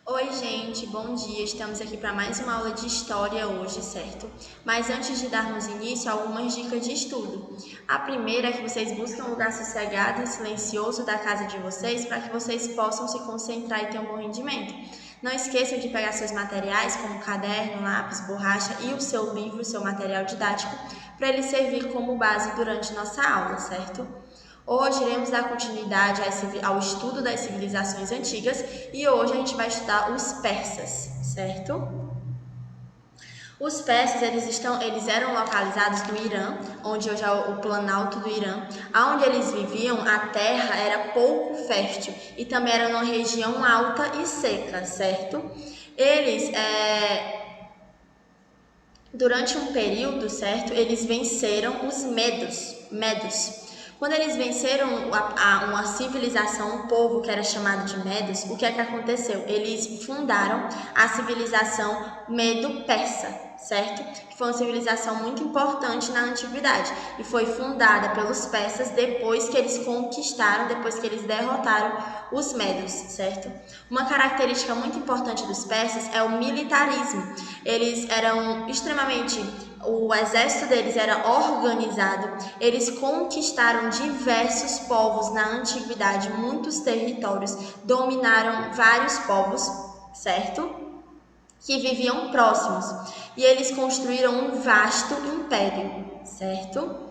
Oi, gente, bom dia. Estamos aqui para mais uma aula de história hoje, certo? Mas antes de darmos início, algumas dicas de estudo. A primeira é que vocês busquem um lugar sossegado e silencioso da casa de vocês para que vocês possam se concentrar e ter um bom rendimento. Não esqueçam de pegar seus materiais, como caderno, lápis, borracha e o seu livro, seu material didático, para ele servir como base durante nossa aula, certo? Hoje iremos dar continuidade ao estudo das civilizações antigas e hoje a gente vai estudar os persas, certo? Os persas eles eram localizados no Irã, onde hoje é o Planalto do Irã. Onde eles viviam, a terra era pouco fértil e também era uma região alta e seca, certo? Eles, durante um período, certo, eles venceram os medos. Quando eles venceram uma civilização, um povo que era chamado de Medos, o que é que aconteceu? Eles fundaram a civilização Medo-Persa, certo? Que foi uma civilização muito importante na antiguidade e foi fundada pelos persas depois que eles conquistaram, depois que eles derrotaram os Medos, certo? Uma característica muito importante dos persas é o militarismo. Eles eram extremamente o exército deles era organizado, eles conquistaram diversos povos na antiguidade, muitos territórios, dominaram vários povos, certo? Que viviam próximos, e eles construíram um vasto império, certo?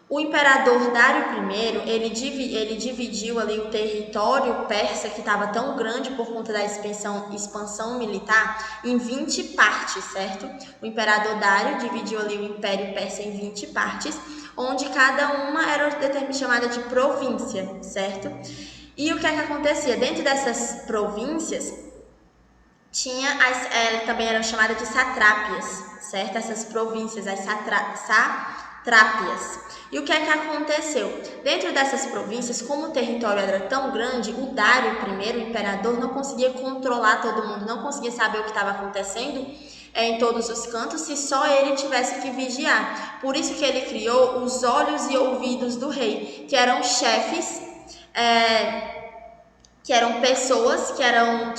O imperador Dário I, ele dividiu ali o território persa, que estava tão grande por conta da expansão militar, em 20 partes, certo? O imperador Dário dividiu ali o Império Persa em 20 partes, onde cada uma era chamada de província, certo? E o que é que acontecia? Dentro dessas províncias, também eram chamadas de satrápias, certo? Essas províncias, as satrápias. E o que é que aconteceu? Dentro dessas províncias, como o território era tão grande, o Dário I, o imperador, não conseguia controlar todo mundo, não conseguia saber o que estava acontecendo em todos os cantos se só ele tivesse que vigiar. Por isso que ele criou os olhos e ouvidos do rei, que eram chefes, que eram pessoas que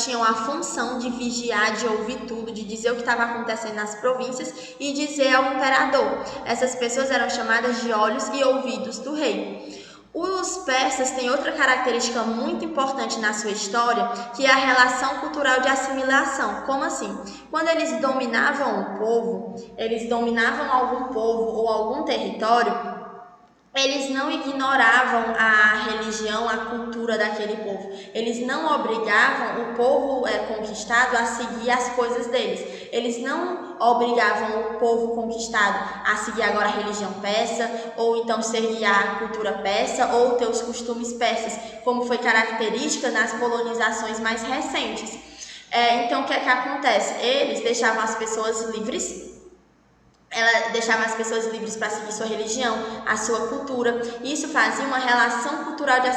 tinham a função de vigiar, de ouvir tudo, de dizer o que estava acontecendo nas províncias e dizer ao imperador. Essas pessoas eram chamadas de olhos e ouvidos do rei. Os persas têm outra característica muito importante na sua história, que é a relação cultural de assimilação. Como assim? Quando eles dominavam o povo, eles dominavam algum povo ou algum território, eles não ignoravam a religião, a cultura daquele povo. Eles não obrigavam o povo conquistado a seguir as coisas deles. Eles não obrigavam o povo conquistado a seguir agora a religião persa, ou então seguir a cultura persa, ou ter os costumes persas, como foi característica nas colonizações mais recentes. Então, o que é que acontece? Eles deixavam as pessoas livres. Ela deixava as pessoas livres para seguir sua religião, a sua cultura. Isso fazia uma relação cultural de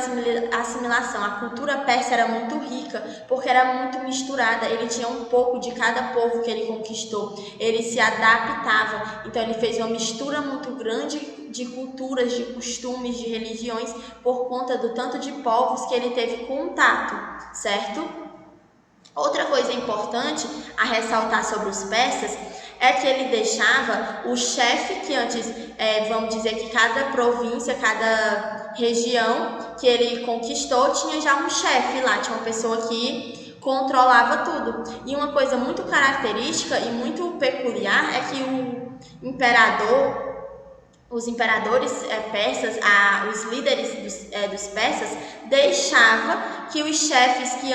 assimilação. A cultura persa era muito rica, porque era muito misturada. Ele tinha um pouco de cada povo que ele conquistou. Ele se adaptava. Então, ele fez uma mistura muito grande de culturas, de costumes, de religiões, por conta do tanto de povos que ele teve contato, certo? Outra coisa importante a ressaltar sobre os persas é que ele deixava o chefe, que antes, vamos dizer que cada província, cada região que ele conquistou, tinha já um chefe lá, tinha uma pessoa que controlava tudo. E uma coisa muito característica e muito peculiar é que os imperadores persas, os líderes dos persas, deixavam que os chefes que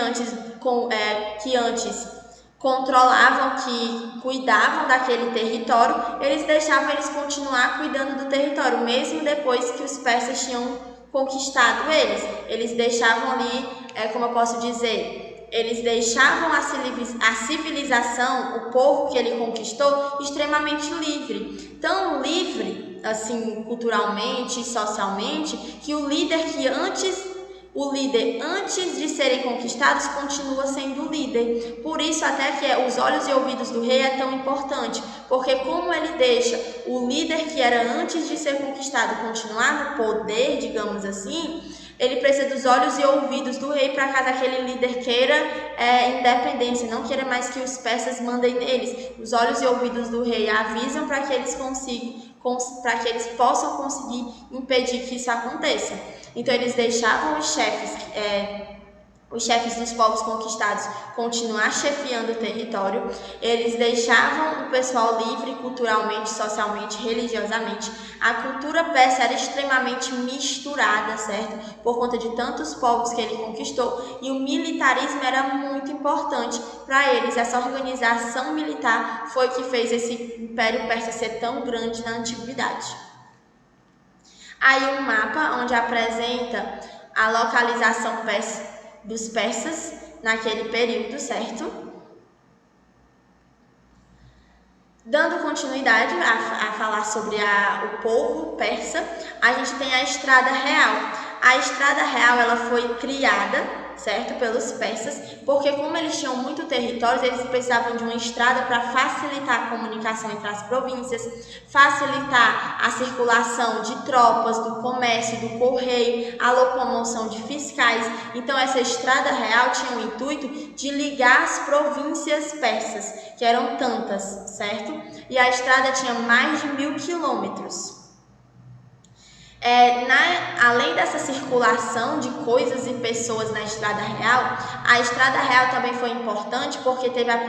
antes controlavam, que cuidavam daquele território, eles deixavam eles continuar cuidando do território, mesmo depois que os persas tinham conquistado eles. Eles deixavam ali, como eu posso dizer, eles deixavam a civilização, o povo que ele conquistou, extremamente livre. Tão livre, assim, culturalmente e socialmente, que o líder antes de serem conquistados continua sendo líder. Por isso até que os olhos e ouvidos do rei é tão importante, porque como ele deixa o líder que era antes de ser conquistado continuar no poder, digamos assim, Ele precisa dos olhos e ouvidos do rei para caso aquele líder queira independência, não queira mais que os persas mandem neles. Os olhos e ouvidos do rei avisam para que eles possam conseguir impedir que isso aconteça. Então eles deixavam os chefes dos povos conquistados continuar chefiando o território, eles deixavam o pessoal livre culturalmente, socialmente, religiosamente. A cultura persa era extremamente misturada, certo? Por conta de tantos povos que ele conquistou, e o militarismo era muito importante para eles. Essa organização militar foi que fez esse Império Persa ser tão grande na antiguidade. Aí um mapa onde apresenta a localização dos persas naquele período, certo? Dando continuidade a falar sobre o povo persa, a gente tem a Estrada Real. A Estrada Real ela foi criada, certo, pelos persas, porque como eles tinham muito território, eles precisavam de uma estrada para facilitar a comunicação entre as províncias, facilitar a circulação de tropas, do comércio, do correio, a locomoção de fiscais. Então essa Estrada Real tinha o intuito de ligar as províncias persas, que eram tantas, certo? E a estrada tinha mais de 1.000 quilômetros. Além dessa circulação de coisas e pessoas na Estrada Real, a Estrada Real também foi importante porque teve a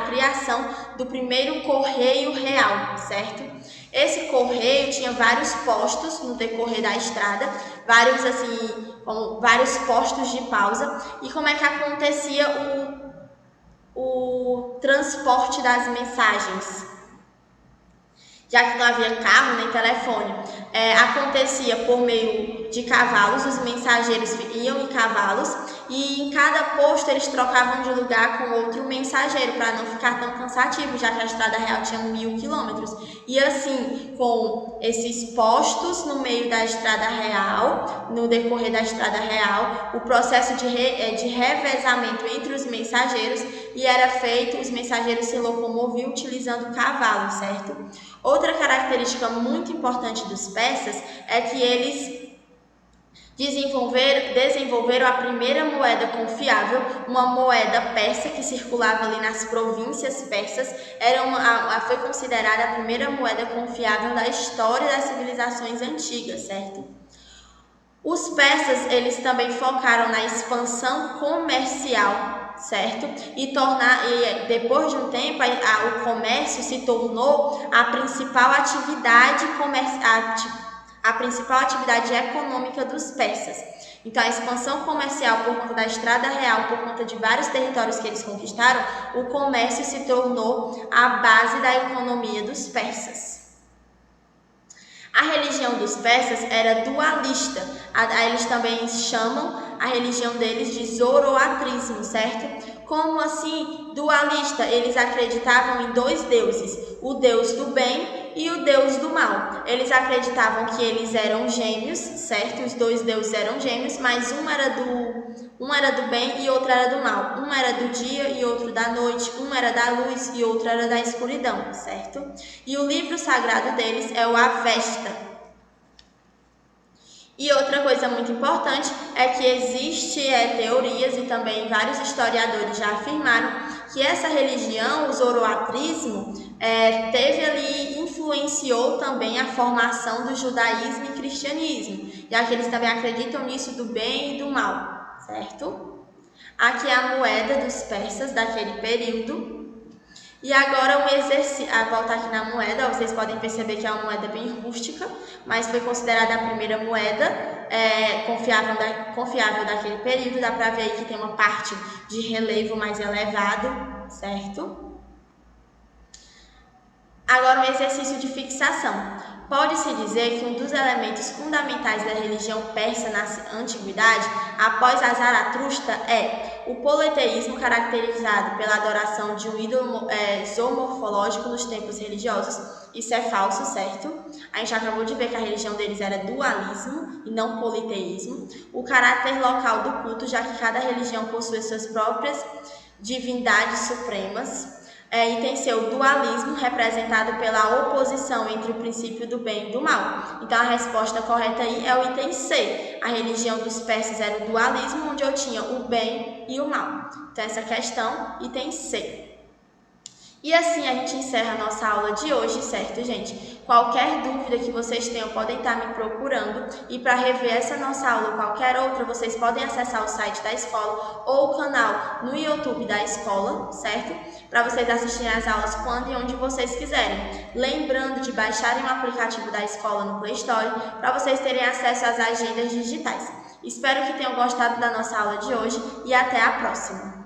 criação do primeiro correio real, certo? Esse correio tinha vários postos no decorrer da estrada, vários postos de pausa. E como é que acontecia o transporte das mensagens? Já que não havia carro nem telefone, acontecia por meio de cavalos. Os mensageiros iam em cavalos e em cada posto eles trocavam de lugar com outro mensageiro para não ficar tão cansativo, já que a Estrada Real tinha 1.000 quilômetros. E assim, com esses postos no meio da Estrada Real, no decorrer da Estrada Real, o processo de revezamento entre os mensageiros, e era feito, os mensageiros se locomoviam utilizando cavalos, certo? Outra característica muito importante dos persas é que eles desenvolveram a primeira moeda confiável, uma moeda persa que circulava ali nas províncias persas. Foi considerada a primeira moeda confiável da história das civilizações antigas, certo? Os persas, eles também focaram na expansão comercial, certo? E depois de um tempo, o comércio se tornou a principal atividade econômica dos persas. Então, a expansão comercial por conta da Estrada Real, por conta de vários territórios que eles conquistaram, o comércio se tornou a base da economia dos persas. A religião dos persas era dualista. Eles também chamam a religião deles de zoroatrismo, certo? Como assim dualista? Eles acreditavam em dois deuses, o deus do bem e o deus do mal. Eles acreditavam que eles eram gêmeos, certo? Os dois deuses eram gêmeos, mas um era do bem e outro era do mal. Um era do dia e outro da noite, um era da luz e outro era da escuridão, certo? E o livro sagrado deles é o Avesta. E outra coisa muito importante é que existem teorias, e também vários historiadores já afirmaram, que essa religião, o zoroatrismo, influenciou também a formação do judaísmo e cristianismo, já que eles também acreditam nisso do bem e do mal, certo? Aqui é a moeda dos persas daquele período. E agora voltar aqui na moeda, vocês podem perceber que é uma moeda bem rústica, mas foi considerada a primeira moeda confiável daquele período. Dá para ver aí que tem uma parte de relevo mais elevado, certo? Agora um exercício de fixação. Pode-se dizer que um dos elementos fundamentais da religião persa na antiguidade, após a Zaratustra, é o politeísmo, caracterizado pela adoração de um ídolo zoomorfológico nos templos religiosos. Isso é falso, certo? A gente acabou de ver que a religião deles era dualismo e não politeísmo. O caráter local do culto, já que cada religião possui suas próprias divindades supremas. Item C, o dualismo, representado pela oposição entre o princípio do bem e do mal. Então, a resposta correta aí é o item C. A religião dos persas era o dualismo, onde eu tinha o bem e o mal. Então, essa questão, item C. E assim a gente encerra a nossa aula de hoje, certo, gente? Qualquer dúvida que vocês tenham, podem estar me procurando. E para rever essa nossa aula ou qualquer outra, vocês podem acessar o site da escola ou o canal no YouTube da escola, certo? Para vocês assistirem as aulas quando e onde vocês quiserem. Lembrando de baixarem o aplicativo da escola no Play Store para vocês terem acesso às agendas digitais. Espero que tenham gostado da nossa aula de hoje e até a próxima!